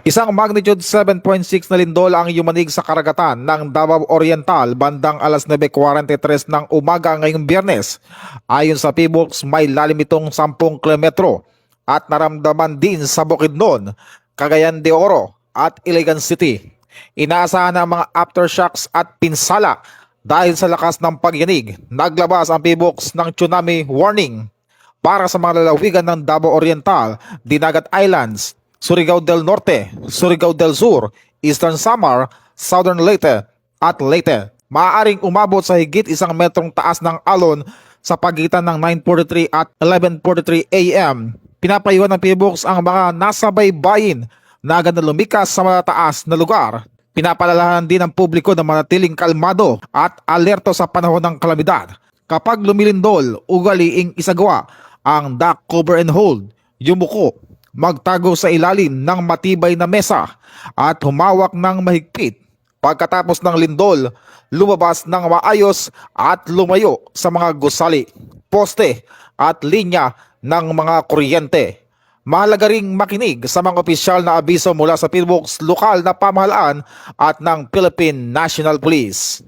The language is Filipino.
Isang magnitude 7.6 na lindol ang yumanig sa karagatan ng Davao Oriental bandang alas 9:43 ng umaga ngayong Biyernes. Ayon sa PBOX, may lalim itong 10 kilometro at naramdaman din sa Bukidnon, Cagayan de Oro at Iligan City. Inaasahan ang mga aftershocks at pinsala dahil sa lakas ng pagyanig. Naglabas ang PBOX ng tsunami warning para sa mga lalawigan ng Davao Oriental, Dinagat Islands, Surigao del Norte, Surigao del Sur, Eastern Samar, Southern Leyte at Leyte. Maaaring umabot sa higit 1 metrong taas ng alon sa pagitan ng 9:43 at 11:43 AM. Pinapayuhan ng PBOX ang mga nasa baybayin na agad na lumikas sa matataas na lugar. Pinapalalahanan din ng publiko na manatiling kalmado at alerto sa panahon ng kalamidad. Kapag lumilindol, ugaliing isagawa ang duck cover and hold, yumuko, magtago sa ilalim ng matibay na mesa at humawak ng mahigpit. Pagkatapos ng lindol, lumabas ng maayos at lumayo sa mga gusali, poste at linya ng mga kuryente. Mahalaga ring makinig sa mga opisyal na abiso mula sa PBOX, lokal na pamahalaan at ng Philippine National Police.